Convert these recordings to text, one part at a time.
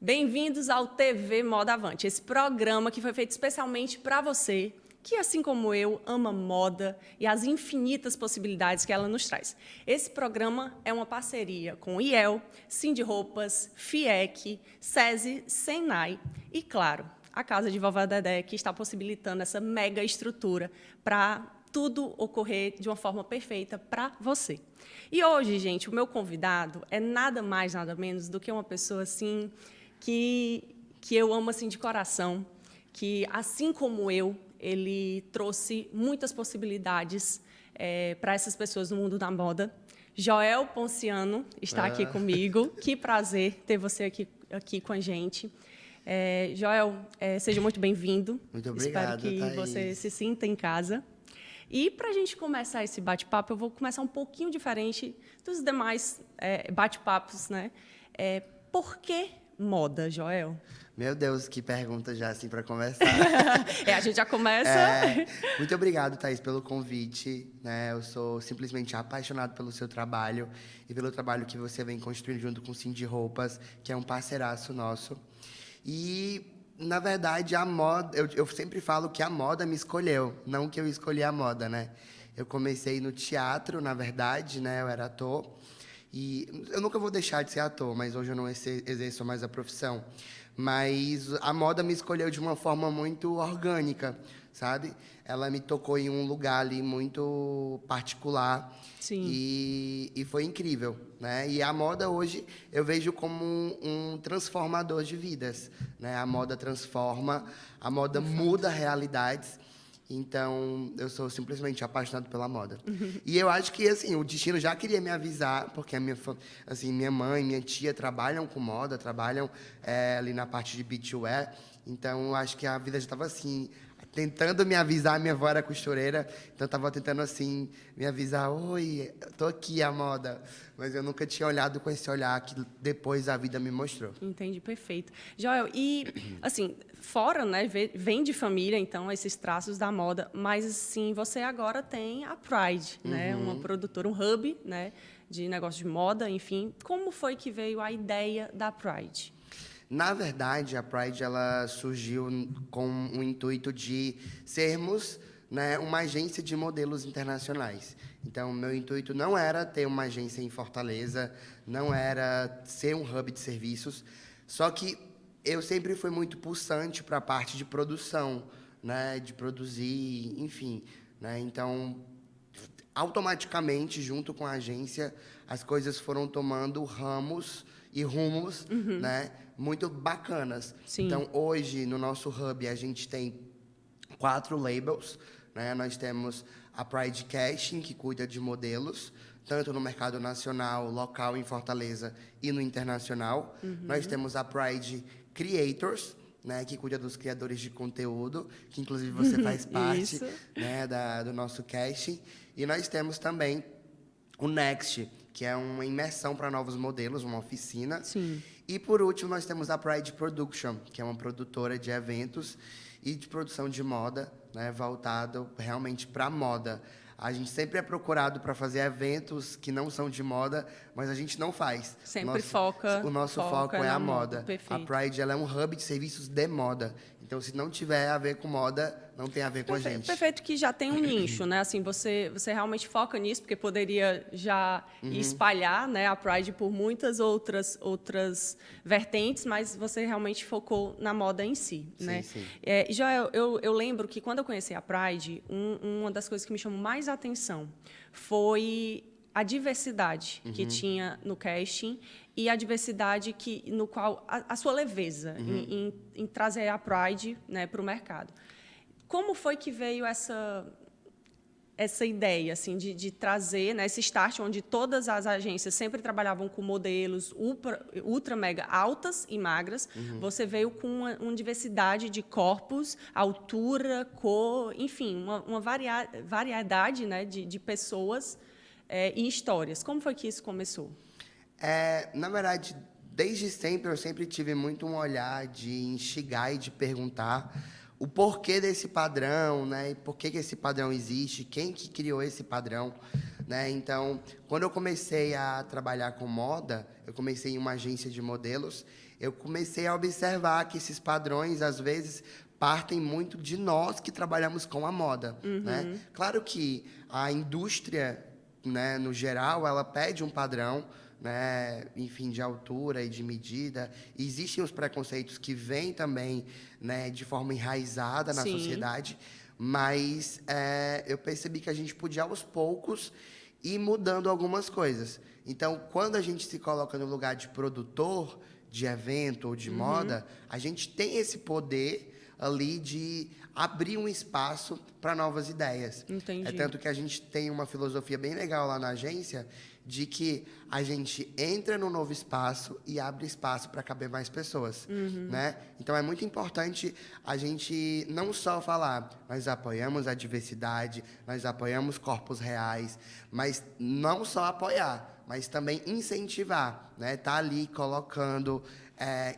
Bem-vindos ao TV Moda Avante, esse programa que foi feito especialmente para você, que, assim como eu, ama moda e as infinitas possibilidades que ela nos traz. Esse programa é uma parceria com o IEL, Cindy Roupas, FIEC, SESI, Senai e, claro, a Casa de Vovó Dedé, que está possibilitando essa mega estrutura para tudo ocorrer de uma forma perfeita para você. E hoje, gente, o meu convidado é nada mais, nada menos do que uma pessoa assim que eu amo assim de coração, que, assim como eu, ele trouxe muitas possibilidades para essas pessoas no mundo da moda. Joel Ponciano está aqui comigo. Que prazer ter você aqui com a gente. Joel, seja muito bem-vindo. Muito obrigado, Espero que Thaís. você se sinta em casa. E, para a gente começar esse bate-papo, eu vou começar um pouquinho diferente dos demais bate-papos, né? Por que moda, Joel? Meu Deus, que pergunta já assim para começar. A gente já começa. Muito obrigado, Thaís, pelo convite. Né? Eu sou simplesmente apaixonado pelo seu trabalho e pelo trabalho que você vem construindo junto com o Cindy Roupas, que é um parceiraço nosso. E, na verdade, a moda, eu sempre falo que a moda me escolheu, não que eu escolhi a moda, né? Eu comecei no teatro, na verdade, né? Eu era ator. E eu nunca vou deixar de ser ator, mas hoje eu não exerço mais a profissão. Mas a moda me escolheu de uma forma muito orgânica, sabe? Ela me tocou em um lugar ali muito particular. Sim. E foi incrível, né? E a moda hoje eu vejo como um transformador de vidas, né? A moda transforma, a moda muda realidades. Então, eu sou simplesmente apaixonado pela moda. E eu acho que, assim, o destino já queria me avisar, porque minha mãe, minha tia trabalham com moda, trabalham ali na parte de beachwear. Então, eu acho que a vida já estava, assim, tentando me avisar. Minha avó era costureira, então eu estava tentando, assim, me avisar. Oi, tô aqui, a moda. Mas eu nunca tinha olhado com esse olhar que depois a vida me mostrou. Entendi, perfeito. Joel, e, assim, fora, né, vem de família, então, esses traços da moda, mas, assim, você agora tem a Pride, né, uma produtora, um hub, né, de negócio de moda, enfim. Como foi que veio a ideia da Pride? Na verdade, a Pride ela surgiu com o intuito de sermos, né, uma agência de modelos internacionais. Então, meu intuito não era ter uma agência em Fortaleza, não era ser um hub de serviços, só que eu sempre fui muito pulsante para a parte de produção, né, de produzir, enfim, né? Então, automaticamente, junto com a agência, as coisas foram tomando ramos e rumos, né, muito bacanas. Sim. Então, hoje, no nosso hub, a gente tem 4 labels, né? Nós temos a Pride Casting, que cuida de modelos, tanto no mercado nacional, local em Fortaleza e no internacional. Nós temos a Pride Creators, né, que cuida dos criadores de conteúdo, que inclusive você faz parte, Isso. né, do nosso casting. E nós temos também o Next, que é uma imersão para novos modelos, uma oficina. Sim. E, por último, nós temos a Pride Production, que é uma produtora de eventos e de produção de moda, né, voltado realmente para a moda. A gente sempre é procurado para fazer eventos que não são de moda, mas a gente não faz. Sempre foca O nosso foco é na a moda. moda. Perfeito. A Pride ela é um hub de serviços de moda. Então, se não tiver a ver com moda, não tem a ver com a gente. Perfeito, que já tem um nicho, né? Assim, você realmente foca nisso, porque poderia já espalhar, né, a Pride por muitas outras vertentes, mas você realmente focou na moda em si, né? Sim. Joel, eu lembro que quando eu conheci a Pride, uma das coisas que me chamou mais a atenção foi a diversidade que tinha no casting e a diversidade no qual a sua leveza em trazer a Pride, né, para o mercado. Como foi que veio essa ideia assim de trazer, né, esse start onde todas as agências sempre trabalhavam com modelos ultra mega altas e magras? Você veio com uma diversidade de corpos, altura, cor, enfim, uma variedade, né, de pessoas e histórias. Como foi que isso começou? Na verdade, desde sempre, eu sempre tive muito um olhar de instigar e de perguntar o porquê desse padrão, né? E por que esse padrão existe, quem que criou esse padrão, né? Então, quando eu comecei a trabalhar com moda, eu comecei em uma agência de modelos eu comecei a observar que esses padrões, às vezes, partem muito de nós que trabalhamos com a moda, né? Claro que a indústria, né, no geral, ela pede um padrão, né, enfim, de altura e de medida. Existem os preconceitos que vêm também, né, de forma enraizada na Sim. sociedade, mas eu percebi que a gente podia, aos poucos, ir mudando algumas coisas. Então, quando a gente se coloca no lugar de produtor de evento ou de moda, a gente tem esse poder ali de abrir um espaço para novas ideias. Entendi. É tanto que a gente tem uma filosofia bem legal lá na agência de que a gente entra no novo espaço e abre espaço para caber mais pessoas, né? Então é muito importante a gente não só falar, nós apoiamos a diversidade, nós apoiamos corpos reais, mas não só apoiar, mas também incentivar, né? Tá ali colocando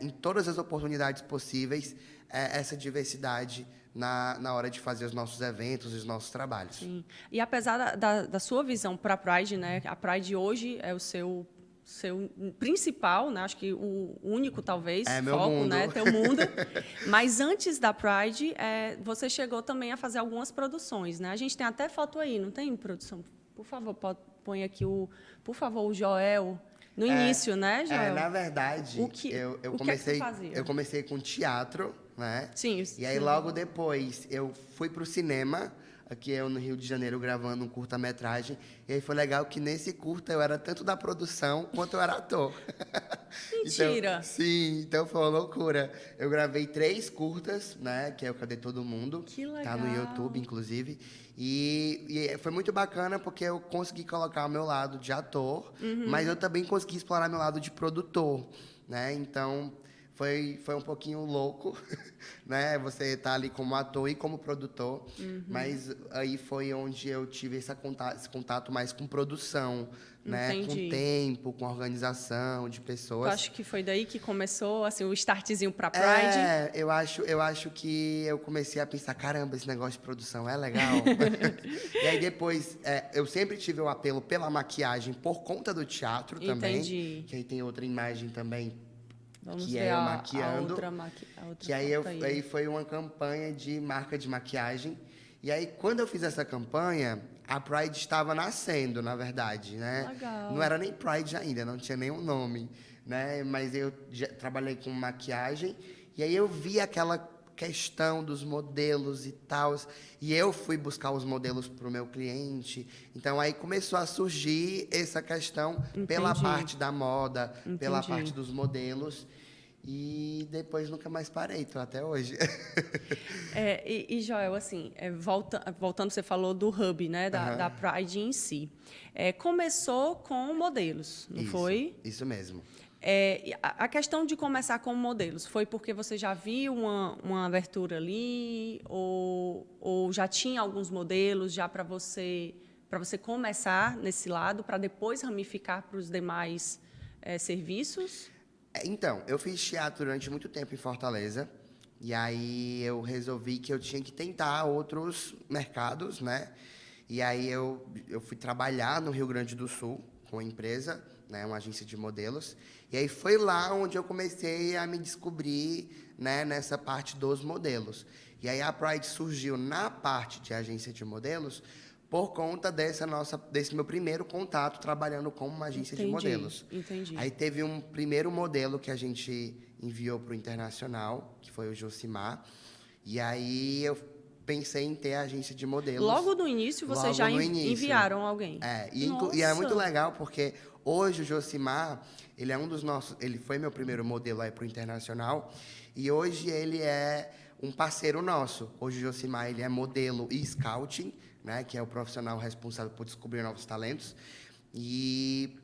em todas as oportunidades possíveis essa diversidade na hora de fazer os nossos eventos e os nossos trabalhos. Sim. E apesar da sua visão para a Pride, né, a Pride hoje é o seu principal, né, acho que o único, talvez, meu foco, mundo. né, teu mundo. Mas antes da Pride, você chegou também a fazer algumas produções, né? A gente tem até foto aí, não tem, produção? Por favor, põe aqui por favor, o Joel. No início, né, Joel? Na verdade, o que eu é que comecei, tu fazia? eu comecei com teatro, né? Sim. E aí, logo depois, eu fui para o cinema, aqui eu no Rio de Janeiro, gravando um curta-metragem. E aí foi legal que nesse curta eu era tanto da produção quanto eu era ator. Mentira! Então, sim, então foi uma loucura. Eu gravei 3 curtas, né? Que é o Cadê Todo Mundo? Que legal! Tá no YouTube, inclusive. E foi muito bacana porque eu consegui colocar o meu lado de ator, mas eu também consegui explorar meu lado de produtor, né? Então, foi um pouquinho louco, né? Você tá ali como ator e como produtor, mas aí foi onde eu tive esse contato mais com produção, né? Entendi. Com tempo, com organização de Eu pessoas. acho que foi daí que começou assim, o startzinho para Pride. Eu acho que eu comecei a pensar, caramba, esse negócio de produção é legal. E aí depois, eu sempre tive o apelo pela maquiagem por conta do teatro também. Entendi. Que aí tem outra imagem também, Vamos que ver é eu a maquiando. outra Que aí, foto aí. aí foi uma campanha de marca de maquiagem. E aí, quando eu fiz essa campanha, a Pride estava nascendo, na verdade, né? Legal. Não era nem Pride ainda, não tinha nenhum nome, né? Mas eu já trabalhei com maquiagem e aí eu vi aquela questão dos modelos e tal, e eu fui buscar os modelos para o meu cliente. Então aí começou a surgir essa questão pela Entendi. parte da moda, pela Entendi. parte dos modelos. E depois nunca mais parei, tô até hoje. E Joel, assim, voltando, você falou do hub, né, da Pride em si. Começou com modelos, não foi? Isso mesmo. A questão de começar com modelos foi porque você já viu uma abertura ali ou já tinha alguns modelos já para você começar nesse lado para depois ramificar para os demais serviços? Então, eu fiz teatro durante muito tempo em Fortaleza. E aí eu resolvi que eu tinha que tentar outros mercados, né? E aí eu fui trabalhar no Rio Grande do Sul com uma empresa, né, uma agência de modelos. E aí foi lá onde eu comecei a me descobrir, né, nessa parte dos modelos. E aí a Pride surgiu na parte de agência de modelos por conta desse meu primeiro contato trabalhando como uma agência de modelos. Entendi. Aí teve um primeiro modelo que a gente enviou para o internacional, que foi o Josimar. E aí eu pensei em ter a agência de modelos. Logo no início, vocês já enviaram alguém? E é muito legal porque hoje o Josimar, ele é um dos nossos, ele foi meu primeiro modelo aí para o internacional e hoje ele é um parceiro nosso. Hoje o Josimar, ele é modelo e scouting, né, que é o profissional responsável por descobrir novos talentos. E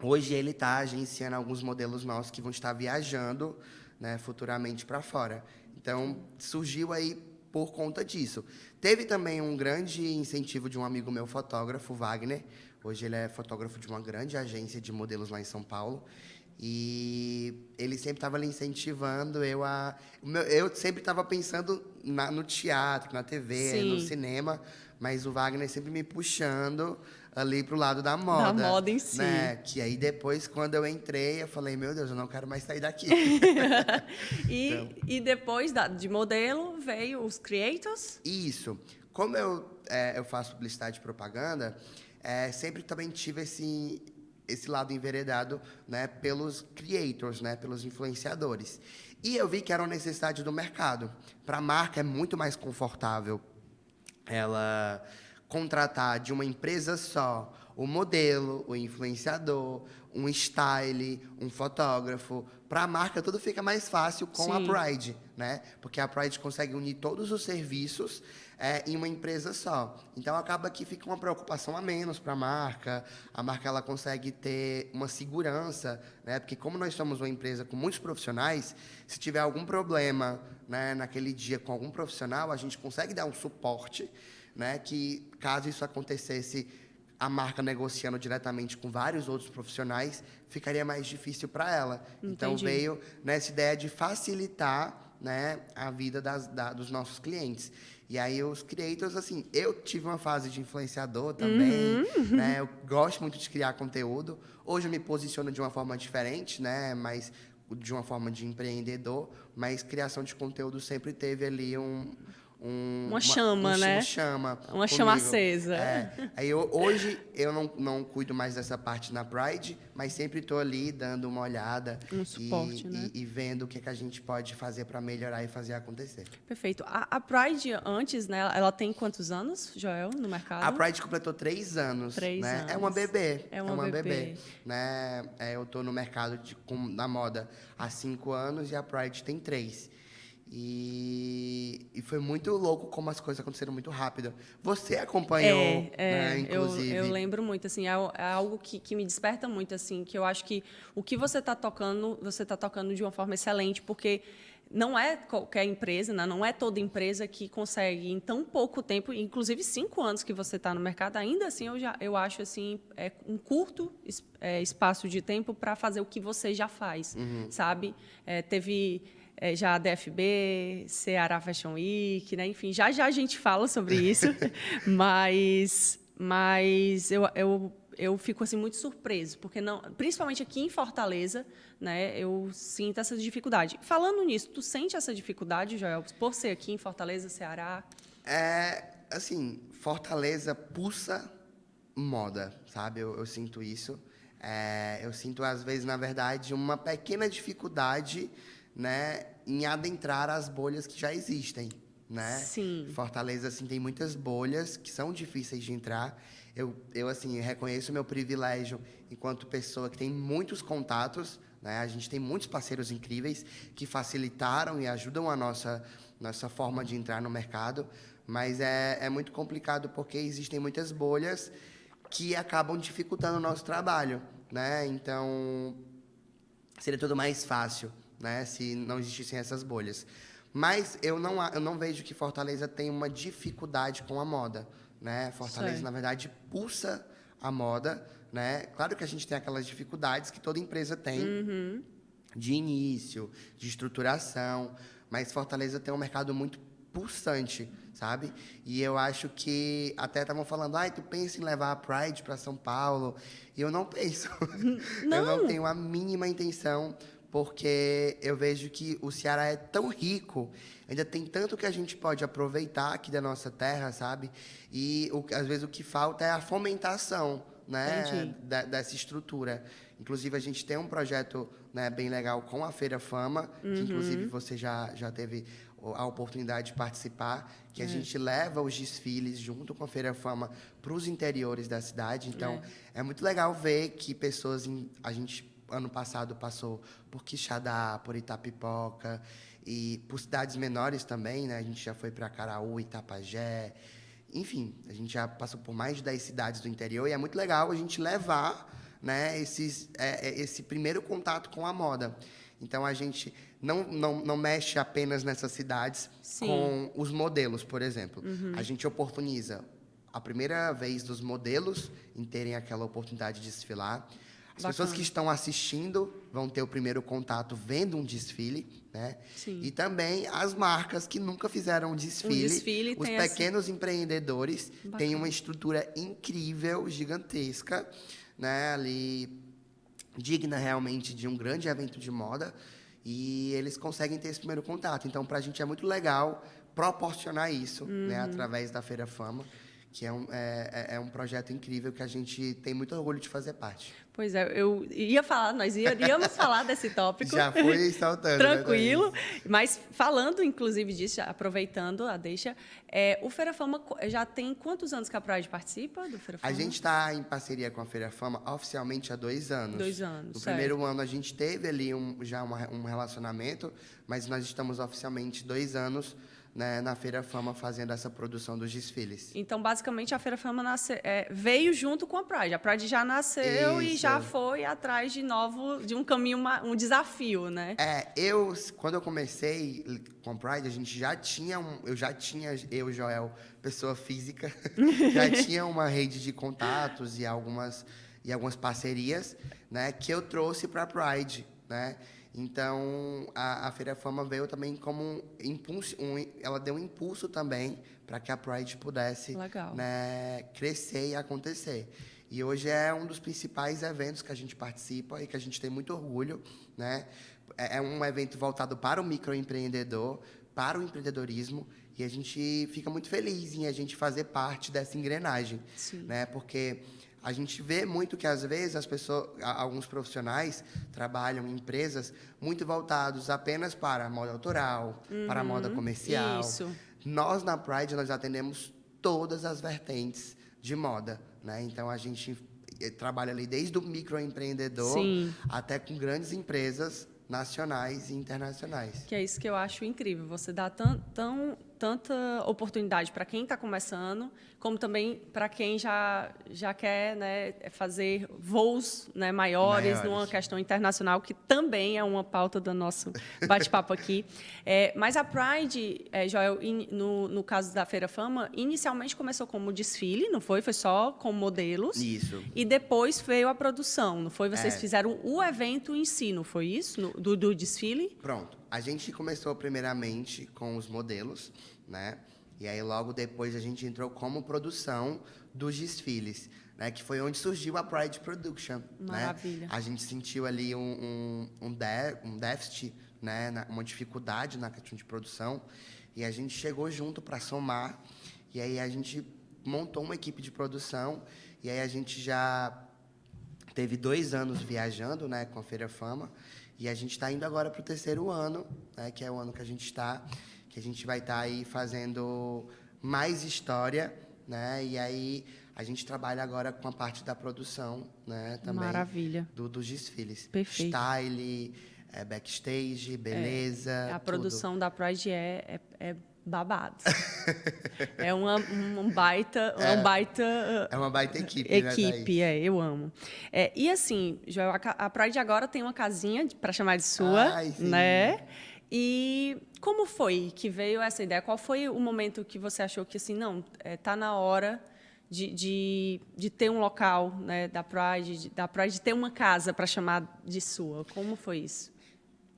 hoje ele está agenciando alguns modelos nossos que vão estar viajando, né, futuramente para fora. Então, surgiu aí por conta disso. Teve também um grande incentivo de um amigo meu, fotógrafo, Wagner. Hoje ele é fotógrafo de uma grande agência de modelos lá em São Paulo. E ele sempre estava ali incentivando eu sempre estava pensando no teatro, na TV, no Sim, cinema, mas o Wagner sempre me puxando ali pro lado da da moda, moda em si. né? Que aí depois, quando eu entrei, eu falei, meu Deus, eu não quero mais sair daqui. Então, E depois de modelo veio os creators. isso. Como eu faço publicidade e propaganda, sempre também tive esse lado enveredado, né, pelos creators, né, pelos influenciadores. E eu vi que era uma necessidade do mercado. Para a marca é muito mais confortável ela contratar de uma empresa só o modelo, o influenciador, um style, um fotógrafo. Para a marca tudo fica mais fácil com a Sim, Pride, né? Porque a Pride consegue unir todos os serviços em uma empresa só. Então acaba que fica uma preocupação a menos para a marca ela consegue ter uma segurança, né? Porque como nós somos uma empresa com muitos profissionais, se tiver algum problema, né, naquele dia com algum profissional, a gente consegue dar um suporte, né? Que caso isso acontecesse, a marca negociando diretamente com vários outros profissionais, ficaria mais difícil para ela. Então entendi. veio nessa ideia de facilitar, né, a vida dos nossos clientes. E aí os creators, assim, eu tive uma fase de influenciador também, né? Eu gosto muito de criar conteúdo. Hoje eu me posiciono de uma forma diferente, né? Mas de uma forma de empreendedor, mas criação de conteúdo sempre teve ali Uma chama, uma né? chama Uma chama comigo. acesa. Aí hoje eu não cuido mais dessa parte na Pride, mas sempre estou ali dando uma olhada Um suporte, né? e vendo o que a gente pode fazer para melhorar e fazer acontecer. Perfeito. A Pride antes, né? Ela tem quantos anos, Joel, no A mercado? Pride completou 3 anos, 3 né? É uma anos. bebê, É uma bebê. né? Eu estou no mercado na moda há 5 anos e a Pride tem 3. E foi muito louco como as coisas aconteceram muito rápido. Você acompanhou, né, inclusive. Eu lembro muito, assim, é algo que me desperta muito, assim, que eu acho que o que você está tocando de uma forma excelente, porque não é qualquer empresa, né? Não é toda empresa que consegue, em tão pouco tempo, inclusive 5 anos que você está no mercado, ainda assim, eu acho assim, um curto espaço de tempo para fazer o que você já faz, sabe? Teve já a DFB, Ceará Fashion Week, né? Enfim, já a gente fala sobre isso, mas eu fico assim muito surpreso, porque não, principalmente aqui em Fortaleza, né? Eu sinto essa dificuldade. Falando nisso, tu sente essa dificuldade, Joel, por ser aqui em Fortaleza, Ceará? Assim, Fortaleza pulsa moda, sabe? Eu sinto isso. Eu sinto, às vezes, na verdade, uma pequena dificuldade, né, em adentrar as bolhas que já existem, né? Sim. Fortaleza, assim, tem muitas bolhas que são difíceis de entrar. Assim, reconheço o meu privilégio enquanto pessoa que tem muitos contatos, né? A gente tem muitos parceiros incríveis que facilitaram e ajudam a nossa forma de entrar no mercado, mas é muito complicado porque existem muitas bolhas que acabam dificultando o nosso trabalho, né? Então, seria tudo mais fácil, né, se não existissem essas bolhas. Mas eu não vejo que Fortaleza tem uma dificuldade com a moda, né? Fortaleza, Sei. na verdade, pulsa a moda, né? Claro que a gente tem aquelas dificuldades que toda empresa tem, de início, de estruturação, mas Fortaleza tem um mercado muito pulsante, sabe? E eu acho que até estavam falando, tu pensa em levar a Pride para São Paulo? E eu não penso. Eu não Não. tenho a mínima intenção, porque eu vejo que o Ceará é tão rico, ainda tem tanto que a gente pode aproveitar aqui da nossa terra, sabe? E às vezes o que falta é a fomentação, né, Entendi. dessa estrutura. Inclusive, a gente tem um projeto, né, bem legal com a Feira Fama, que inclusive você já teve a oportunidade de participar, que a gente leva os desfiles junto com a Feira Fama para os interiores da cidade. Então, é muito legal ver que a gente ano passado passou por Quixadá, por Itapipoca e por cidades menores também, né? A gente já foi para Caraú, Itapajé, enfim, a gente já passou por mais de 10 cidades do interior e é muito legal a gente levar, né, esse primeiro contato com a moda. Então, a gente não mexe apenas nessas cidades Sim. com os modelos, por exemplo. A gente oportuniza a primeira vez dos modelos em terem aquela oportunidade de desfilar. As pessoas que estão assistindo vão ter o primeiro contato vendo um desfile, né? Sim. E também as marcas que nunca fizeram um desfile os pequenos empreendedores têm uma estrutura incrível, gigantesca, né? Ali, digna realmente de um grande evento de moda, e eles conseguem ter esse primeiro contato. Então, para a gente é muito legal proporcionar isso, né? Através da Feira Fama, que é um projeto incrível que a gente tem muito orgulho de fazer parte. Pois é, eu ia falar, nós iríamos falar desse tópico. Já foi saltando. Tranquilo. Né, mas falando, inclusive, disso, aproveitando a deixa, o Feira Fama já tem quantos anos que a Pride participa do Feira Fama? A gente está em parceria com a Feira Fama oficialmente há 2 anos. 2 anos, No primeiro ano a gente teve ali um relacionamento, mas nós estamos oficialmente 2 anos, né, na Feira Fama fazendo essa produção dos desfiles. Então, basicamente, a Feira Fama veio junto com a Pride. A Pride já nasceu e já foi atrás de um caminho, um desafio, né? Quando eu comecei com a Pride, a gente já tinha, eu e Joel, pessoa física, já tinha uma rede de contatos e algumas parcerias, né, que eu trouxe para a Pride, né? Então, a Feira Fama veio também como um impulso, ela deu um impulso também para que a Pride pudesse, né, crescer e acontecer. E hoje é um dos principais eventos que a gente participa e que a gente tem muito orgulho, né? É um evento voltado para o microempreendedor, para o empreendedorismo, e a gente fica muito feliz em a gente fazer parte dessa engrenagem, né? Porque a gente vê muito que, às vezes, alguns profissionais trabalham em empresas muito voltados apenas para a moda autoral, para a moda comercial. Isso. Nós, na Pride, nós atendemos todas as vertentes de moda, né? Então, a gente trabalha ali desde o microempreendedor até com grandes empresas nacionais e internacionais. Que é isso que eu acho incrível. Você dá tanta oportunidade para quem está começando, como também para quem já quer, né, fazer voos, né, maiores numa questão internacional, que também é uma pauta do nosso bate-papo aqui. Mas a Pride, Joel, no caso da Feira Fama, inicialmente começou como desfile, não foi? Foi só com modelos. Isso. E depois veio a produção, não foi? Vocês fizeram o evento em si, não foi isso? Do desfile? Pronto. A gente começou primeiramente com os modelos, né? E aí, logo depois, a gente entrou como produção dos desfiles, né? Que foi onde surgiu a Pride Production. Maravilha. Né? A gente sentiu ali um déficit, né? Uma dificuldade na questão de produção. E a gente chegou junto para somar. E aí, a gente montou uma equipe de produção. E aí, a gente já teve 2 anos viajando, né? Com a Feira Fama. E a gente está indo agora para o 3º ano, né? Que é o ano que a gente está... que a gente vai estar aí fazendo mais história, né? E aí a gente trabalha agora com a parte da produção, né? Também. Maravilha. Dos desfiles. Perfeito. Style, backstage, beleza. A produção da Pride é babado. É um baita... É uma baita equipe, equipe, né, eu amo. E assim, Joel, a Pride agora tem uma casinha para chamar de sua, né? E como foi que veio essa ideia? Qual foi o momento que você achou que, assim, não, tá na hora de ter um local, né, da Pride de ter uma casa para chamar de sua? Como foi isso?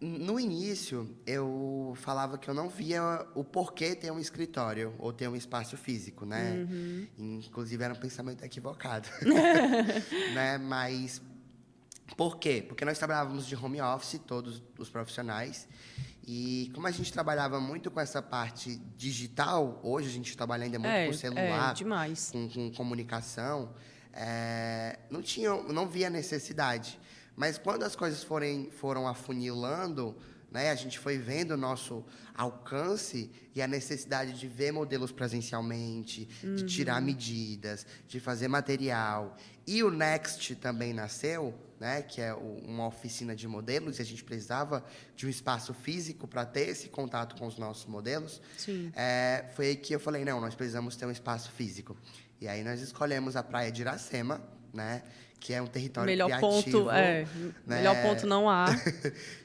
No início, eu falava que eu não via o porquê ter um escritório ou ter um espaço físico, né? Inclusive, era um pensamento equivocado. Né? Mas por quê? Porque nós trabalhávamos de home office, todos os profissionais, e como a gente trabalhava muito com essa parte digital, hoje a gente trabalha ainda muito com celular, demais. Com comunicação, não via necessidade. Mas quando as coisas foram afunilando, né, a gente foi vendo o nosso alcance e a necessidade de ver modelos presencialmente, de tirar medidas, de fazer material. E o Next também nasceu, né, que é uma oficina de modelos, e a gente precisava de um espaço físico para ter esse contato com os nossos modelos. Sim. Foi aí que eu falei, não, nós precisamos ter um espaço físico. E aí nós escolhemos a Praia de Iracema, né, que é um território criativo. Né? Melhor ponto não há.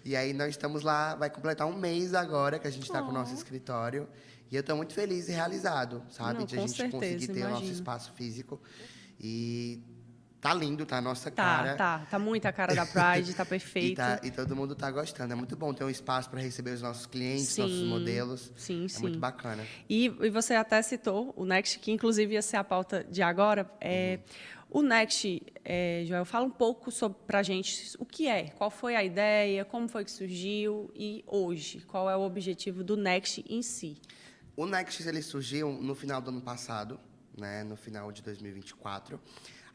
E aí nós estamos lá, vai completar um mês agora que a gente está com o nosso escritório. E eu estou muito feliz e realizado, sabe? Não, de a gente certeza, conseguir ter o nosso imagino. espaço físico. E tá lindo, tá a nossa Tá, cara. tá muito a cara da Pride, tá perfeito. E todo mundo tá gostando. É muito bom ter um espaço para receber os nossos clientes, nossos Sim, modelos. sim, É muito sim. bacana. E você até citou o Next, que inclusive ia ser a pauta de agora. O Next, Joel, fala um pouco para a gente o que é, qual foi a ideia, como foi que surgiu e hoje, qual é o objetivo do Next em si. O Next ele surgiu no final do ano passado, né, no final de 2024.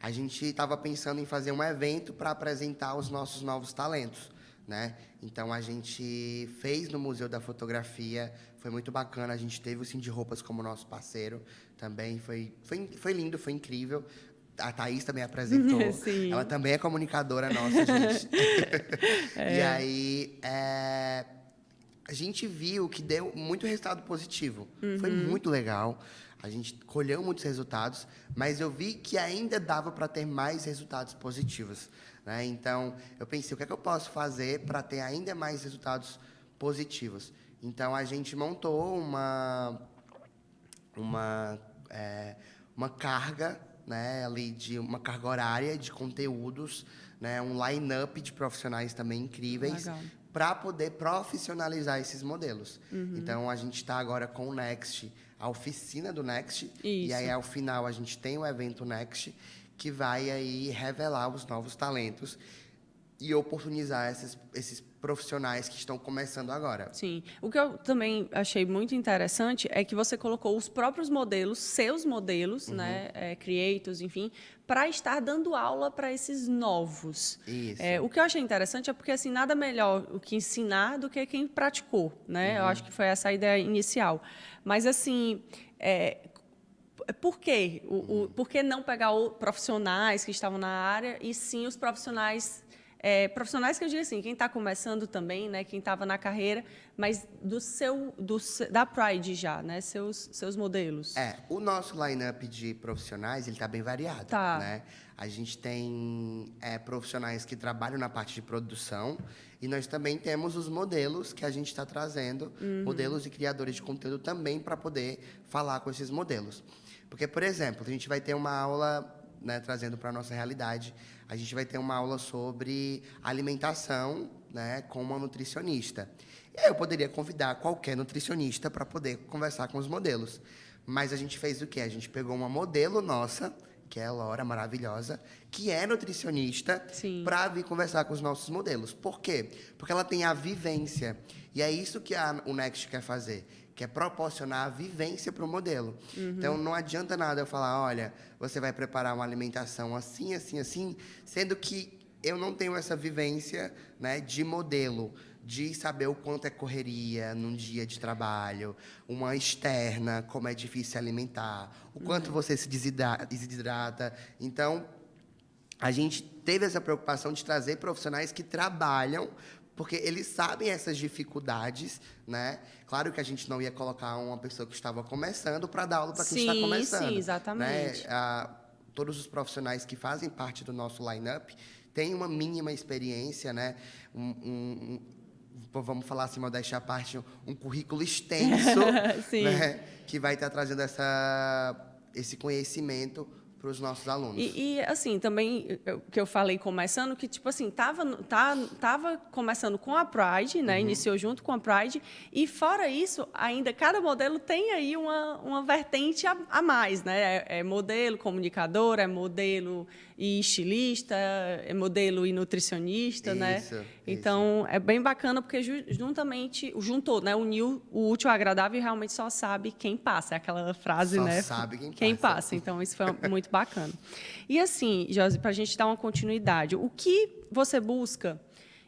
A gente estava pensando em fazer um evento para apresentar os nossos novos talentos, né? Então a gente fez no Museu da Fotografia, foi muito bacana. A gente teve o Cindy Roupas como nosso parceiro também, foi lindo, foi incrível. A Thaís também apresentou. Sim. Ela também é comunicadora nossa, gente. E aí, a gente viu que deu muito resultado positivo. Foi muito legal. A gente colheu muitos resultados, mas eu vi que ainda dava para ter mais resultados positivos, né? Então, eu pensei, o que é que eu posso fazer para ter ainda mais resultados positivos? Então, a gente montou uma carga, né, ali de uma carga horária de conteúdos, né, um line-up de profissionais também incríveis Legal. para poder profissionalizar esses modelos. Então, a gente está agora com o Next, a oficina do Next, e aí, Isso. ao final, a gente tem o evento Next, que vai aí revelar os novos talentos e oportunizar esses profissionais que estão começando agora. Sim. O que eu também achei muito interessante é que você colocou os próprios modelos, seus modelos, né, creators, enfim, para estar dando aula para esses novos. Isso. O que eu achei interessante é porque assim nada melhor o que ensinar do que quem praticou, né? Eu acho que foi essa a ideia inicial. Mas assim, por quê? Por que não pegar profissionais que estavam na área e sim os profissionais profissionais que eu digo assim, quem está começando também, né, quem estava na carreira, mas da Pride já, né, seus modelos. O nosso line-up de profissionais, ele está bem variado, Tá. né? A gente tem profissionais que trabalham na parte de produção e nós também temos os modelos que a gente está trazendo, modelos e criadores de conteúdo também para poder falar com esses modelos. Porque, por exemplo, a gente vai ter uma aula, né, trazendo para a nossa realidade, a gente vai ter uma aula sobre alimentação, né, com uma nutricionista. E aí eu poderia convidar qualquer nutricionista para poder conversar com os modelos. Mas a gente fez o quê? A gente pegou uma modelo nossa, que é a Laura, maravilhosa, que é nutricionista, Sim. para vir conversar com os nossos modelos. Por quê? Porque ela tem a vivência. E é isso que o Next quer fazer, que é proporcionar a vivência para o modelo. Então, não adianta nada eu falar, olha, você vai preparar uma alimentação assim, assim, assim, sendo que eu não tenho essa vivência, né, de modelo, de saber o quanto é correria num dia de trabalho, uma externa, como é difícil se alimentar, o quanto você se desidrata. Então, a gente teve essa preocupação de trazer profissionais que trabalham, porque eles sabem essas dificuldades, né? Claro que a gente não ia colocar uma pessoa que estava começando para dar aula para quem está começando. Sim, exatamente. Né? Todos os profissionais que fazem parte do nosso line-up têm uma mínima experiência, né? Vamos falar assim, modéstia à parte, um currículo extenso, né? Que vai estar trazendo esse conhecimento para os nossos alunos. E assim, também, que eu falei começando, que, tipo assim, tava começando com a Pride, né? Iniciou junto com a Pride. E, fora isso, ainda cada modelo tem aí uma vertente a mais, né? É modelo comunicador, é modelo e estilista, é modelo e nutricionista, né? Então, é bem bacana, porque juntou, né? Uniu o útil ao agradável e realmente só sabe quem passa. É aquela frase, só né? Sabe quem passa. Então, isso foi muito bacana. E assim, Josi, para a gente dar uma continuidade, o que você busca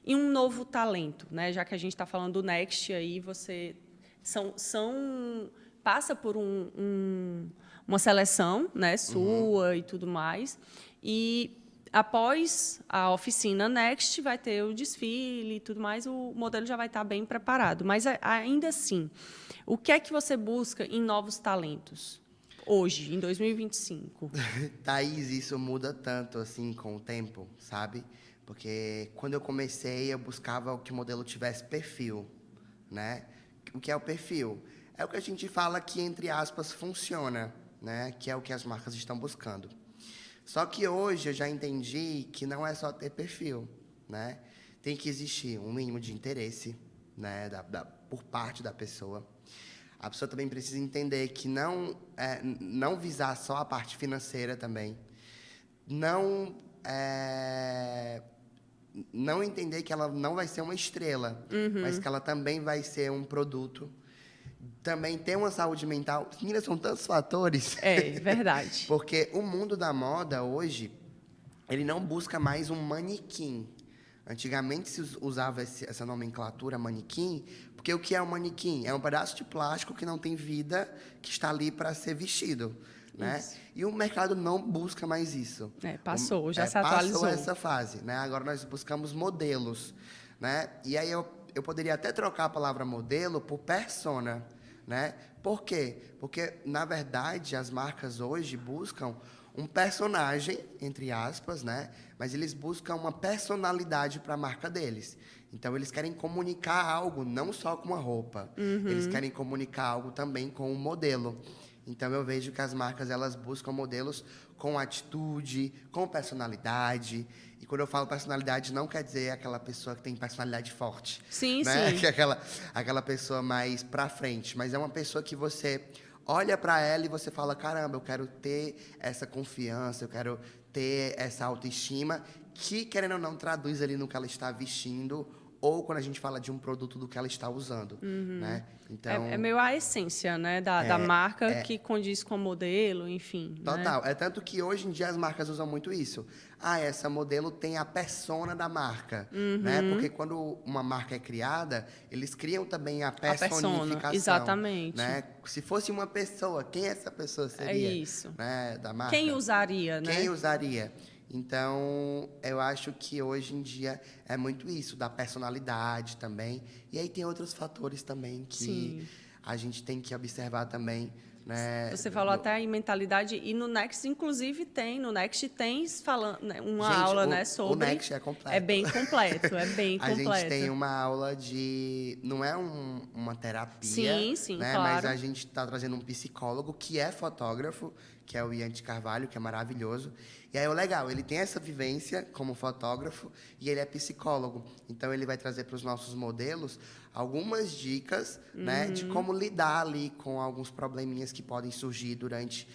em um novo talento, né? Já que a gente está falando do Next, aí você passa por uma seleção, né, sua e tudo mais. E após a oficina Next, vai ter o desfile e tudo mais, o modelo já vai estar bem preparado. Mas, ainda assim, o que é que você busca em novos talentos? Hoje, em 2025. Thaís, isso muda tanto assim com o tempo, sabe? Porque quando eu comecei, eu buscava que o modelo tivesse perfil, né? O que é o perfil? É o que a gente fala que, entre aspas, funciona, né? Que é o que as marcas estão buscando. Só que hoje eu já entendi que não é só ter perfil, né? Tem que existir um mínimo de interesse, né, por parte da pessoa. A pessoa também precisa entender que não visar só a parte financeira também. Não entender que ela não vai ser uma estrela, mas que ela também vai ser um produto. Também ter uma saúde mental. Meninas, são tantos fatores. É, verdade. Porque o mundo da moda hoje, ele não busca mais um manequim. Antigamente se usava essa nomenclatura manequim, porque o que é um manequim? É um pedaço de plástico que não tem vida, que está ali para ser vestido. Né? E o mercado não busca mais isso. Passou, já se atualizou. Passou essa fase. Né? Agora nós buscamos modelos. Né? E aí eu poderia até trocar a palavra modelo por persona. Né? Por quê? Porque, na verdade, as marcas hoje buscam um personagem, entre aspas, né? Mas eles buscam uma personalidade para a marca deles. Então, eles querem comunicar algo, não só com a roupa. Eles querem comunicar algo também com o modelo. Então, eu vejo que as marcas elas buscam modelos com atitude, com personalidade. E quando eu falo personalidade, não quer dizer aquela pessoa que tem personalidade forte. Sim, né? sim. Que é aquela pessoa mais pra frente. Mas é uma pessoa que você olha para ela e você fala, caramba, eu quero ter essa confiança, eu quero ter essa autoestima, que, querendo ou não, traduz ali no que ela está vestindo, ou quando a gente fala de um produto do que ela está usando, né? Então, É meio a essência, né, da marca que condiz com o modelo, enfim. total. Né? É tanto que hoje em dia as marcas usam muito isso. Ah, essa modelo tem a persona da marca, né? Porque quando uma marca é criada, eles criam também a personificação. Exatamente. Né? Se fosse uma pessoa, quem essa pessoa seria? É isso. Né? Da marca? Quem usaria, né? Quem usaria? Então, eu acho que hoje em dia é muito isso, da personalidade também. E aí tem outros fatores também que a gente tem que observar também. Né? Você falou até em mentalidade, e no Next, inclusive, no Next tem falando, né, uma Gente, aula né, sobre... O Next é completo. É bem completo, é bem completo. A gente tem uma aula de... Não é uma terapia, sim, né? claro. Mas a gente está trazendo um psicólogo que é fotógrafo, que é o Ian de Carvalho, que é maravilhoso. E aí é legal, ele tem essa vivência como fotógrafo e ele é psicólogo. Então, ele vai trazer para os nossos modelos algumas dicas né, de como lidar ali com alguns probleminhas que podem surgir durante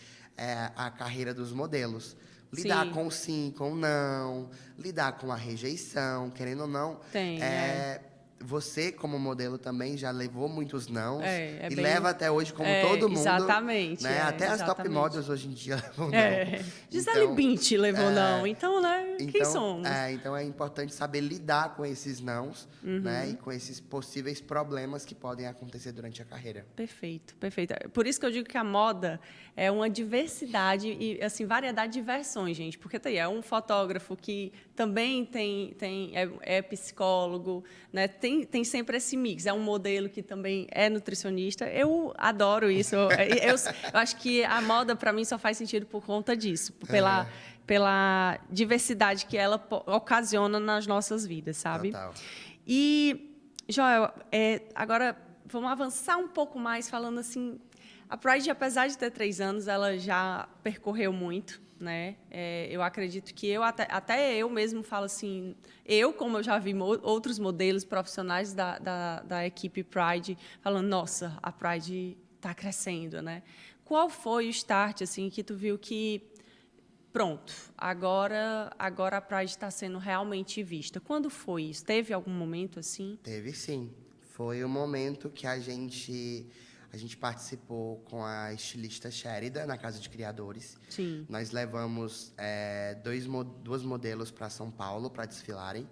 a carreira dos modelos. Lidar com o sim, com o não, lidar com a rejeição, querendo ou não. Você, como modelo, também já levou muitos nãos. E leva até hoje, como todo mundo. Exatamente. Né? Até as top models hoje em dia levam não. Gisele Bündchen levou não. Então, né? Quem somos? Então, é importante saber lidar com esses nãos né? E com esses possíveis problemas que podem acontecer durante a carreira. Perfeito, perfeito. Por isso que eu digo que a moda é uma diversidade e assim variedade de versões, gente. Porque é um fotógrafo que também é psicólogo, né? Tem sempre esse mix. É um modelo que também é nutricionista. Eu adoro isso. Eu acho que a moda, para mim, só faz sentido por conta disso. Pela diversidade que ela ocasiona nas nossas vidas, sabe? Total. E, Joel, agora vamos avançar um pouco mais falando assim... A Pride, apesar de ter 3 anos, ela já percorreu muito, né? Eu acredito que até eu mesmo falo assim, como eu já vi outros modelos profissionais da equipe Pride, falando, nossa, a Pride está crescendo, né? Qual foi o start, assim, que tu viu que, pronto, agora a Pride está sendo realmente vista? Quando foi isso? Teve algum momento assim? Teve, sim. Foi o momento que a gente participou com a estilista Sherida, na Casa de Criadores. Sim. Nós levamos 2 modelos para São Paulo para desfilarem.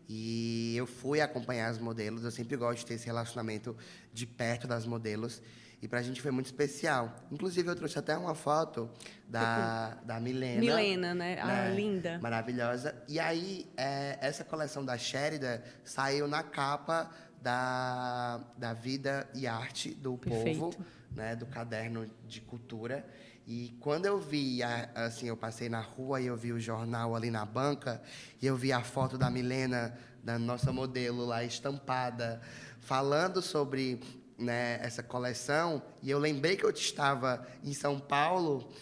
E eu fui acompanhar as modelos. Eu sempre gosto de ter esse relacionamento de perto das modelos. E para a gente foi muito especial. Inclusive, eu trouxe até uma foto da Milena. Milena, né? Ah, linda. Maravilhosa. E aí, essa coleção da Sherida saiu na capa da Vida e Arte do Povo, né, do caderno de cultura. E quando eu vi, assim, eu passei na rua e eu vi o jornal ali na banca, e eu vi a foto da Milena, da nossa modelo lá estampada, falando sobre né, essa coleção, e eu lembrei que eu estava em São Paulo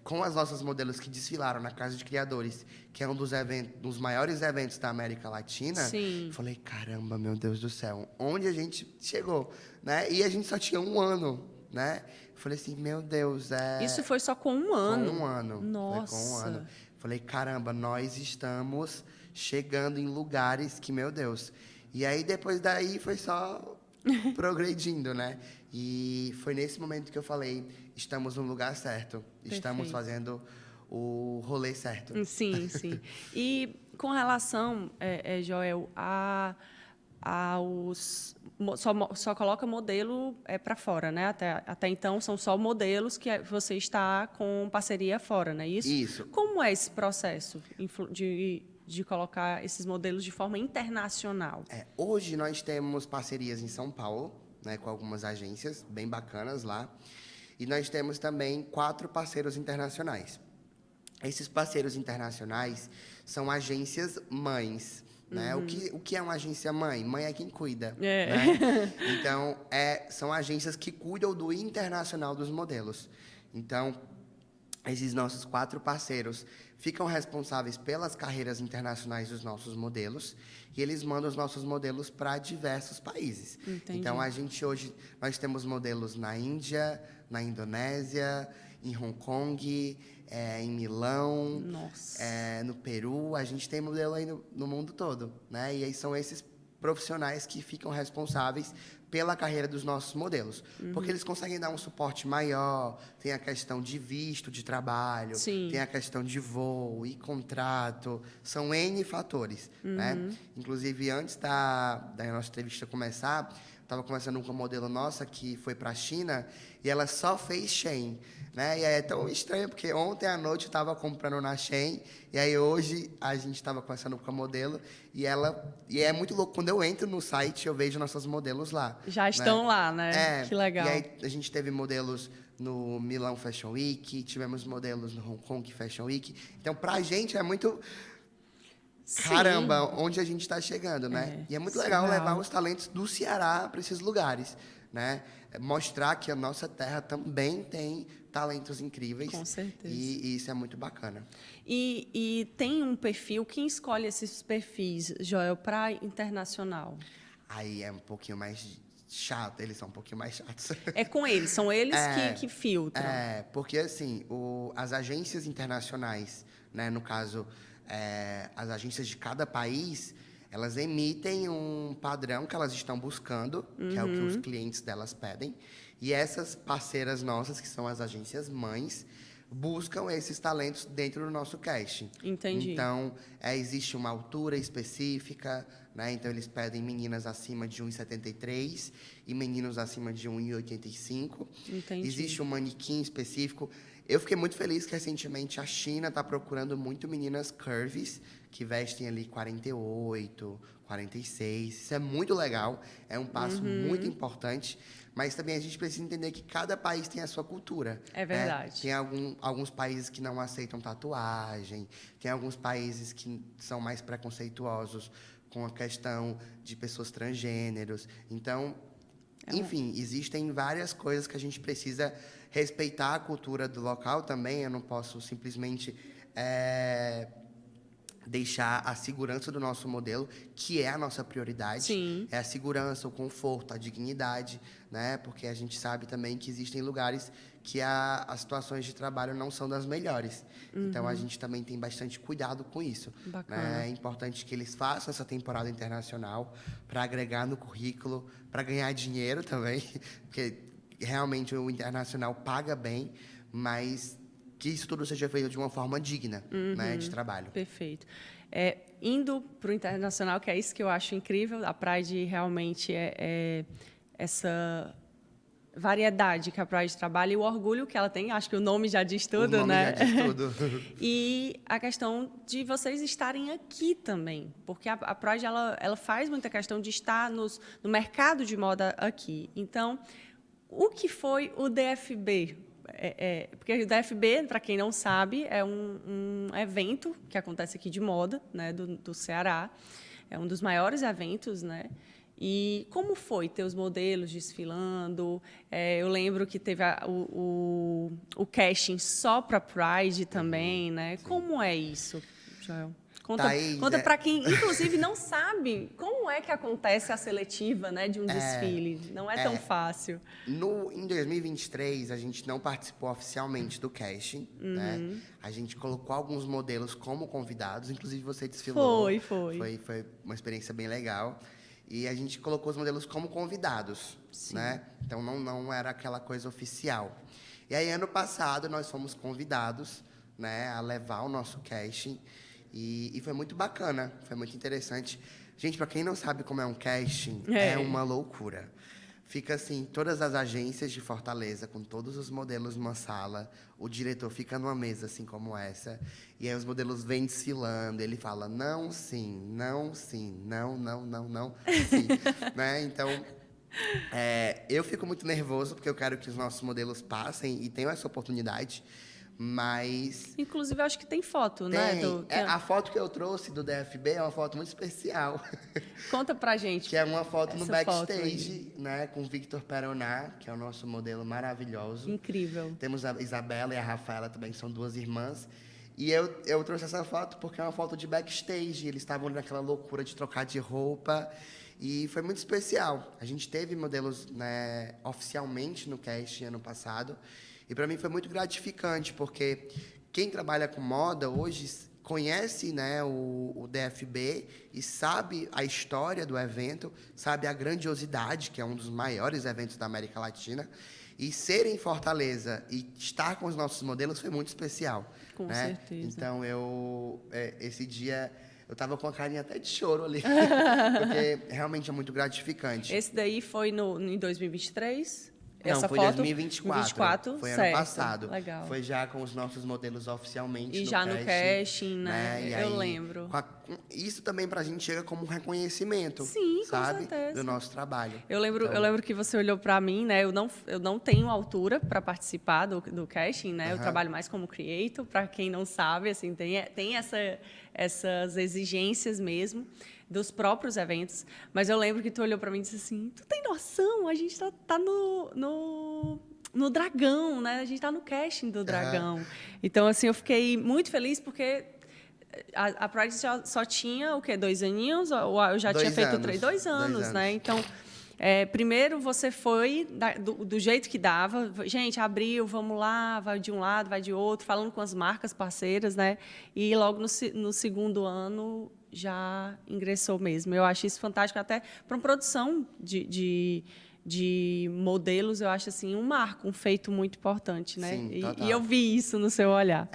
com as nossas modelos que desfilaram na Casa de Criadores, que é um dos maiores eventos da América Latina, Sim. falei, caramba, meu Deus do céu, onde a gente chegou, né? E a gente só tinha 1 ano, né? Falei assim, meu Deus, Isso foi só com 1 ano? Com 1 ano. Nossa. Foi com 1 ano. Falei, caramba, nós estamos chegando em lugares que, meu Deus. E aí, depois daí, foi só progredindo, né? E foi nesse momento que eu falei, estamos no lugar certo. Estamos Perfeito. fazendo o rolê certo. Sim, sim. E com relação, Joel, só coloca modelo para fora, né? Até então são só modelos que você está com parceria fora, não é isso? Isso. Como é esse processo de colocar esses modelos de forma internacional? Hoje nós temos parcerias em São Paulo, né, com algumas agências bem bacanas lá. E nós temos também 4 parceiros internacionais. Esses parceiros internacionais são agências mães. Né? O que é uma agência mãe? Mãe é quem cuida. Né? Então, são agências que cuidam do internacional dos modelos. Então, esses nossos 4 parceiros ficam responsáveis pelas carreiras internacionais dos nossos modelos e eles mandam os nossos modelos para diversos países. Entendi. Então, nós temos modelos na Índia, na Indonésia, em Hong Kong, em Milão, no Peru. A gente tem modelo aí no mundo todo, né? E aí são esses profissionais que ficam responsáveis pela carreira dos nossos modelos. Porque eles conseguem dar um suporte maior, tem a questão de visto de trabalho, Sim. tem a questão de voo e contrato, são N fatores, né? Inclusive, antes da nossa entrevista começar, estava conversando com uma modelo nossa que foi para a China e ela só fez Shein, né? E aí é tão estranho, porque ontem à noite eu estava comprando na Shein e aí hoje a gente estava conversando com a modelo e é muito louco, quando eu entro no site eu vejo nossos modelos lá. Já estão lá, né? Que legal. E aí a gente teve modelos no Milão Fashion Week, tivemos modelos no Hong Kong Fashion Week. Então, pra gente é muito... Caramba, onde a gente está chegando, né? E é muito legal levar os talentos do Ceará para esses lugares, né? Mostrar que a nossa terra também tem talentos incríveis. Com certeza. E isso é muito bacana. E tem um perfil, quem escolhe esses perfis, Joel, para internacional? Aí é um pouquinho mais chato, eles são um pouquinho mais chatos. É com eles, são eles que filtram. Porque assim, as agências internacionais, né, no caso, as agências de cada país, elas emitem um padrão que elas estão buscando, que é o que os clientes delas pedem. E essas parceiras nossas, que são as agências mães, buscam esses talentos dentro do nosso casting. Entendi. Então, existe uma altura específica, né? Então, eles pedem meninas acima de 1,73 e meninos acima de 1,85. Entendi. Existe um manequim específico. Eu fiquei muito feliz que, recentemente, a China está procurando muito meninas curvies, que vestem ali 48, 46. Isso é muito legal, é um passo muito importante. Mas também a gente precisa entender que cada país tem a sua cultura. É verdade. Tem alguns países que não aceitam tatuagem, tem alguns países que são mais preconceituosos com a questão de pessoas transgêneros. Então, enfim, existem várias coisas que a gente precisa respeitar a cultura do local também. Eu não posso simplesmente deixar a segurança do nosso modelo, que é a nossa prioridade. Sim. É a segurança, o conforto, a dignidade, né? Porque a gente sabe também que existem lugares que as situações de trabalho não são das melhores. Então, a gente também tem bastante cuidado com isso. Bacana. Né? É importante que eles façam essa temporada internacional para agregar no currículo, para ganhar dinheiro também, porque realmente o internacional paga bem, mas que isso tudo seja feito de uma forma digna, né, de trabalho. Perfeito. Indo para o internacional, que é isso que eu acho incrível, a Pride realmente é essa variedade que a Pride trabalha e o orgulho que ela tem, acho que o nome já diz tudo, o nome né? já diz tudo. E a questão de vocês estarem aqui também, porque a Pride ela faz muita questão de estar no mercado de moda aqui. Então, o que foi o DFB? Porque o DFB, para quem não sabe, é um evento que acontece aqui de moda, né, do Ceará. É um dos maiores eventos, né? E como foi ter os modelos desfilando? Eu lembro que teve o casting só para Pride também, né? Sim. Como é isso, Joel? Thaís, Conta para quem, inclusive, não sabe como é que acontece a seletiva, né, de um desfile. Não é tão fácil. Em 2023, a gente não participou oficialmente do casting, né? A gente colocou alguns modelos como convidados, inclusive você desfilou. Foi. Foi uma experiência bem legal. E a gente colocou os modelos como convidados, né? Então, não era aquela coisa oficial. E aí, ano passado, nós fomos convidados, né, a levar o nosso casting. E foi muito bacana, foi muito interessante. Gente, para quem não sabe como é um casting, é uma loucura. Fica assim, todas as agências de Fortaleza, com todos os modelos numa sala, o diretor fica numa mesa assim como essa, e aí os modelos vêm desfilando, ele fala, não, sim, não, sim, não, sim. Né? Então, eu fico muito nervoso, porque eu quero que os nossos modelos passem e tenham essa oportunidade. Mas. Inclusive, eu acho que tem foto, né? A foto que eu trouxe do DFB é uma foto muito especial. Conta pra gente. Que é uma foto no backstage, né? Com o Victor Peronar, que é o nosso modelo maravilhoso. Incrível. Temos a Isabela e a Rafaela também, que são duas irmãs. E eu trouxe essa foto porque é uma foto de backstage. Eles estavam naquela loucura de trocar de roupa. E foi muito especial. A gente teve modelos, né, oficialmente no casting ano passado. E para mim foi muito gratificante, porque quem trabalha com moda hoje conhece, né, o DFB e sabe a história do evento, sabe a grandiosidade, que é um dos maiores eventos da América Latina. E ser em Fortaleza e estar com os nossos modelos foi muito especial. Com né? certeza. Então, esse dia... Eu estava com a carinha até de choro ali, porque realmente é muito gratificante. Esse daí foi em 2023? Não, foi em 2024. Foi certo. ano passado. Legal. Foi já com os nossos modelos oficialmente E no já casting, no casting, né? E Eu aí, lembro. Isso também pra gente chega como um reconhecimento, Sim, sabe? com certeza. Do nosso trabalho. Eu lembro que você olhou para mim, né? Eu não tenho altura para participar do casting, né? Eu trabalho mais como creator, para quem não sabe, assim, tem essas exigências mesmo dos próprios eventos. Mas eu lembro que tu olhou para mim e disse assim: "Tu tem noção? A gente tá no Dragão, né? A gente tá no casting do Dragão". Então, assim, eu fiquei muito feliz porque a Pride só tinha o quê? 2 aninhos? Ou eu já tinha feito 3? 2 anos, né? Então, primeiro você foi do jeito que dava. Gente, abriu, vamos lá, vai de um lado, vai de outro, falando com as marcas parceiras, né? E logo no segundo ano já ingressou mesmo. Eu acho isso fantástico, até para uma produção de modelos, eu acho assim um marco, um feito muito importante, né? Sim, e eu vi isso no seu olhar.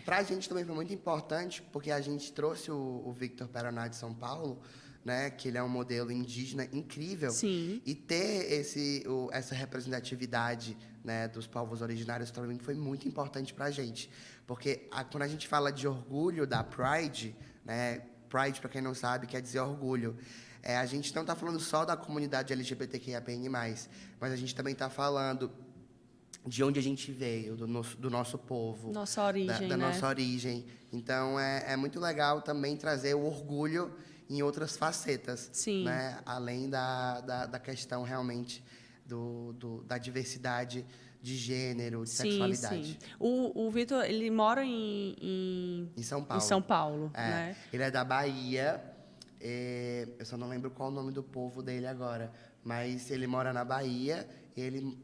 Para a gente também foi muito importante, porque a gente trouxe o Victor Peronar de São Paulo, né, que ele é um modelo indígena incrível. Sim. E ter essa representatividade, né, dos povos originários também foi muito importante para a gente. Porque quando a gente fala de orgulho da Pride, né, Pride, para quem não sabe, quer dizer orgulho. A gente não está falando só da comunidade LGBTQIAPN+, mas a gente também está falando de onde a gente veio, do nosso povo. Nossa origem, da né? nossa origem. Então, é muito legal também trazer o orgulho em outras facetas. Sim. Né? Além da questão, realmente, da diversidade de gênero, de sexualidade. Sim. O Vitor, ele mora em São Paulo. Em São Paulo, né? Ele é da Bahia. Eu só não lembro qual o nome do povo dele agora. Mas ele mora na Bahia. Ele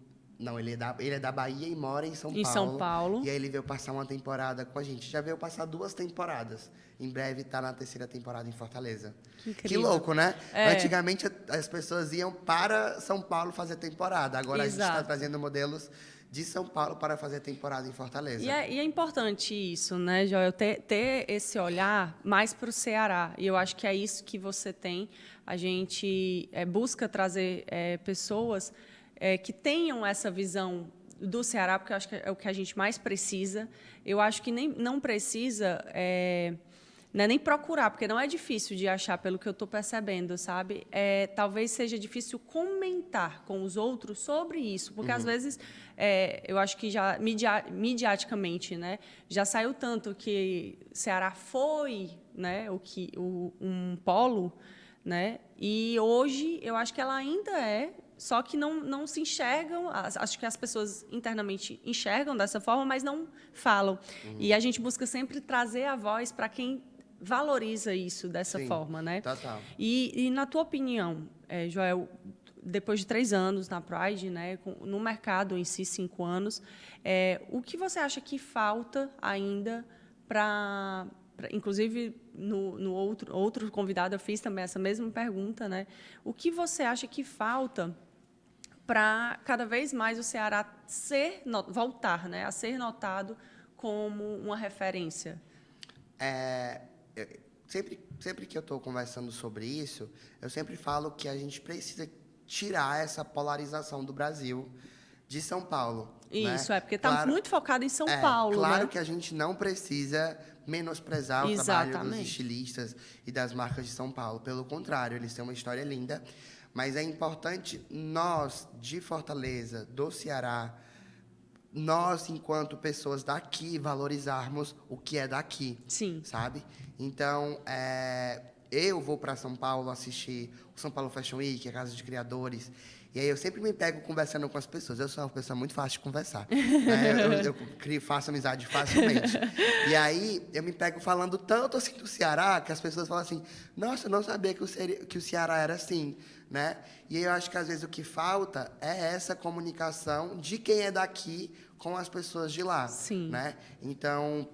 é da Bahia e mora em São Paulo. Em São Paulo. E aí ele veio passar uma temporada com a gente. Já veio passar 2 temporadas. Em breve está na 3ª temporada em Fortaleza. Que louco, né? Antigamente as pessoas iam para São Paulo fazer temporada. Agora a gente está trazendo modelos de São Paulo para fazer temporada em Fortaleza. E é importante isso, né, Joel? Ter esse olhar mais para o Ceará. E eu acho que é isso que você tem. A gente busca trazer pessoas que tenham essa visão do Ceará, porque eu acho que é o que a gente mais precisa. Eu acho que não precisa nem procurar, porque não é difícil de achar, pelo que eu estou percebendo, sabe? Talvez seja difícil comentar com os outros sobre isso, porque, às vezes, eu acho que já midiaticamente, né, já saiu tanto que Ceará foi, né, um polo, né? E hoje eu acho que ela ainda é, só que não se enxergam, acho que as pessoas internamente enxergam dessa forma, mas não falam. E a gente busca sempre trazer a voz para quem valoriza isso dessa Sim, forma, né? total. E na tua opinião, Joel, depois de 3 anos na Pride, né, no mercado em si 5 anos, o que você acha que falta ainda para... Inclusive, no outro convidado, eu fiz também essa mesma pergunta, né? O que você acha que falta para cada vez mais o Ceará voltar, né, a ser notado como uma referência? Sempre que eu estou conversando sobre isso, eu sempre falo que a gente precisa tirar essa polarização do Brasil de São Paulo. Isso, Né? porque está muito focado em São Paulo, claro, né? que a gente não precisa menosprezar o trabalho dos estilistas e das marcas de São Paulo. Pelo contrário, eles têm uma história linda. Mas é importante nós, de Fortaleza, do Ceará, nós, enquanto pessoas daqui, valorizarmos o que é daqui. Sim. Sabe? Então, eu vou para São Paulo assistir o São Paulo Fashion Week, a Casa de Criadores. E aí eu sempre me pego conversando com as pessoas. Eu sou uma pessoa muito fácil de conversar. Né? Eu faço amizade facilmente. E aí eu me pego falando tanto assim do Ceará, que as pessoas falam assim, nossa, eu não sabia que o Ceará era assim. Né? E aí eu acho que às vezes o que falta é essa comunicação de quem é daqui com as pessoas de lá. Sim. Né? Então,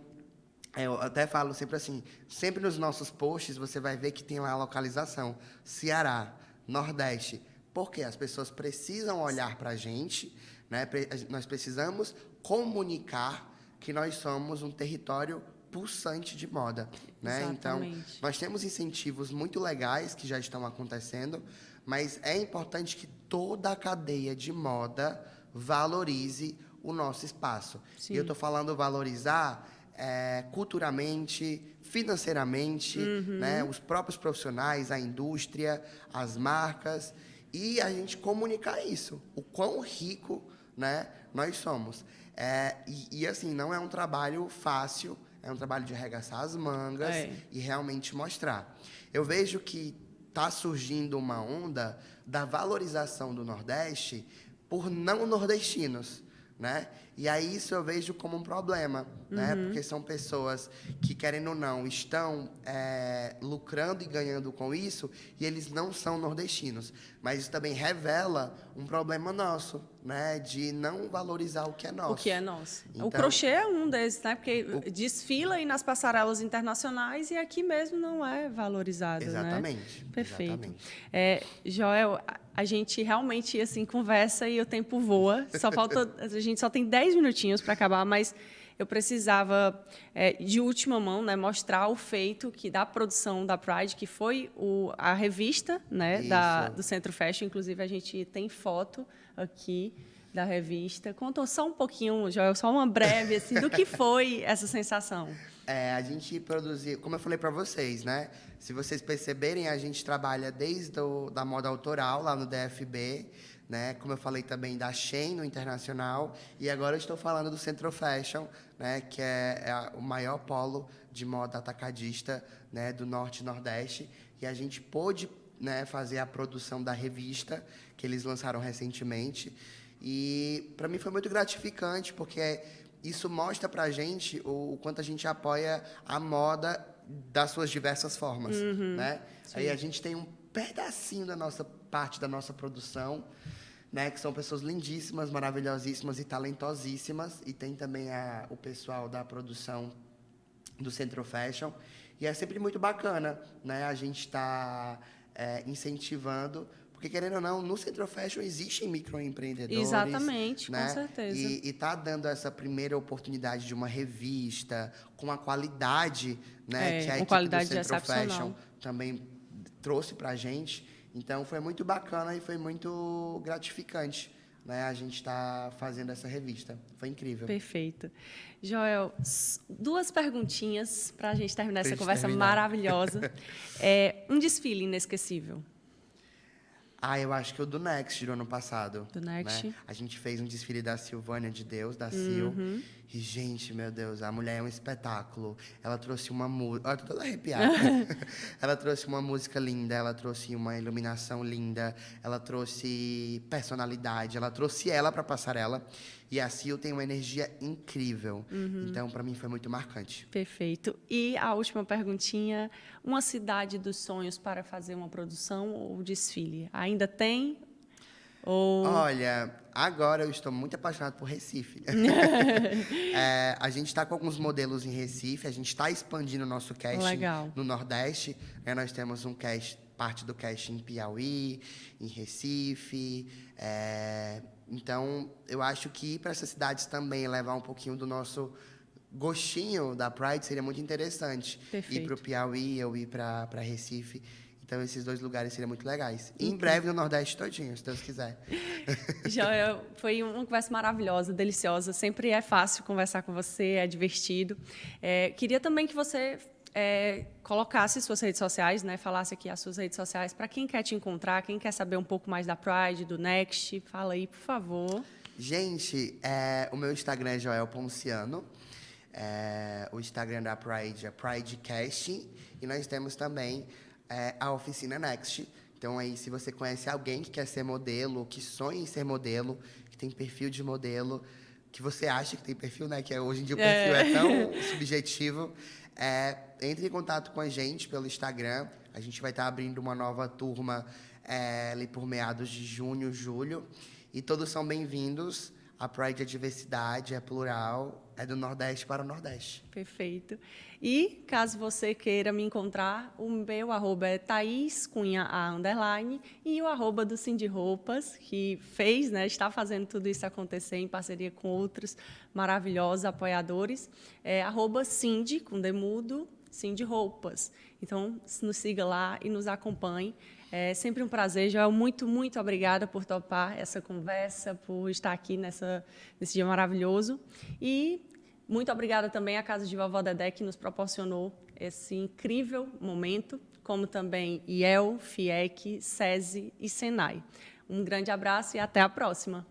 eu até falo sempre assim, sempre nos nossos posts você vai ver que tem lá a localização, Ceará, Nordeste, porque as pessoas precisam olhar para a gente, né? Nós precisamos comunicar que nós somos um território pulsante de moda. Né? Então, nós temos incentivos muito legais que já estão acontecendo, mas é importante que toda a cadeia de moda valorize o nosso espaço. Sim. E eu estou falando valorizar culturalmente, financeiramente, né? Os próprios profissionais, a indústria, as marcas, e a gente comunicar isso, o quão rico, né, nós somos. E assim, não é um trabalho fácil, é um trabalho de arregaçar as mangas e realmente mostrar. Eu vejo que está surgindo uma onda da valorização do Nordeste por não nordestinos. Né? E aí isso eu vejo como um problema, né? Porque são pessoas que, querendo ou não, estão lucrando e ganhando com isso, e eles não são nordestinos. Mas isso também revela um problema nosso, né? De não valorizar o que é nosso. O que é nosso. Então, o crochê é um desses, né? Porque desfila aí nas passarelas internacionais e aqui mesmo não é valorizado. Exatamente. Né? Perfeito. Exatamente. Joel, a gente realmente assim conversa e o tempo voa. A gente só tem 10 minutinhos para acabar, mas eu precisava, de última mão, né, mostrar o feito da produção da Pride, que foi a revista, né, do Centro Fashion. Inclusive, a gente tem foto aqui da revista. Conta só um pouquinho, Joel, só uma breve, assim, do que foi essa sensação. A gente produziu, como eu falei para vocês, né? Se vocês perceberem, a gente trabalha desde da moda autoral, lá no DFB, né? Como eu falei também da Shein, no internacional, e agora eu estou falando do Centro Fashion, né? Que é o maior polo de moda atacadista, né? Do Norte e Nordeste, e a gente pôde, né, fazer a produção da revista, que eles lançaram recentemente, e para mim foi muito gratificante, porque isso mostra para a gente o quanto a gente apoia a moda das suas diversas formas, né? Sim. Aí a gente tem um pedacinho da nossa parte da nossa produção, né? Que são pessoas lindíssimas, maravilhosíssimas e talentosíssimas. E tem também o pessoal da produção do Centro Fashion. E é sempre muito bacana, né? A gente está incentivando. Porque, querendo ou não, no Centro Fashion existem microempreendedores. Exatamente, né? Com certeza. E está dando essa primeira oportunidade de uma revista com a qualidade, né, que a equipe do Centro Fashion também trouxe para a gente. Então, foi muito bacana e foi muito gratificante, né, a gente está fazendo essa revista. Foi incrível. Perfeito. Joel, 2 perguntinhas para a gente terminar essa conversa maravilhosa. Um desfile inesquecível. Eu acho que o do Next, do ano passado. Do Next. Né? A gente fez um desfile da Silvânia de Deus, da Sil. E, gente, meu Deus, a mulher é um espetáculo. Ela trouxe uma música... Olha, tô toda arrepiada. Ela trouxe uma música linda, ela trouxe uma iluminação linda, ela trouxe personalidade, ela trouxe ela pra passarela. E a Sil tem uma energia incrível. Então, pra mim, foi muito marcante. Perfeito. E a última perguntinha, uma cidade dos sonhos para fazer uma produção ou desfile? Ainda tem? Ou... Olha, agora eu estou muito apaixonado por Recife. A gente está com alguns modelos em Recife, a gente está expandindo o nosso casting no Nordeste. Nós temos parte do casting em Piauí, em Recife. Então, eu acho que ir para essas cidades também, levar um pouquinho do nosso gostinho da Pride seria muito interessante. Perfeito. Ir para o Piauí, eu ir para Recife. Então, esses 2 lugares seriam muito legais. E em breve no Nordeste todinho, se Deus quiser. Joia, foi uma conversa maravilhosa, deliciosa. Sempre é fácil conversar com você, é divertido. Queria também que você colocasse suas redes sociais, né? Falasse aqui as suas redes sociais para quem quer te encontrar, quem quer saber um pouco mais da Pride, do Next. Fala aí, por favor. Gente, o meu Instagram é Joel Ponciano. O Instagram da Pride é Pridecast. E nós temos também a oficina Next. Então, aí, se você conhece alguém que quer ser modelo, que sonha em ser modelo, que tem perfil de modelo, que você acha que tem perfil, né? Que hoje em dia o perfil é tão subjetivo. Entre em contato com a gente pelo Instagram. A gente vai estar abrindo uma nova turma ali por meados de junho, julho. E todos são bem-vindos. A Pride é diversidade, é plural, é do Nordeste para o Nordeste. Perfeito. E, caso você queira me encontrar, o meu @ é Thaís Cunha _ e o @ do Cindy Roupas, que fez, né, está fazendo tudo isso acontecer em parceria com outros maravilhosos apoiadores, é @Cindy, com demudo, Cindy Roupas. Então, nos siga lá e nos acompanhe. É sempre um prazer, Joel. Muito, muito obrigada por topar essa conversa, por estar aqui nesse dia maravilhoso. E muito obrigada também à Casa de Vovó Dedé, que nos proporcionou esse incrível momento, como também IEL, FIEC, SESI e SENAI. Um grande abraço e até a próxima.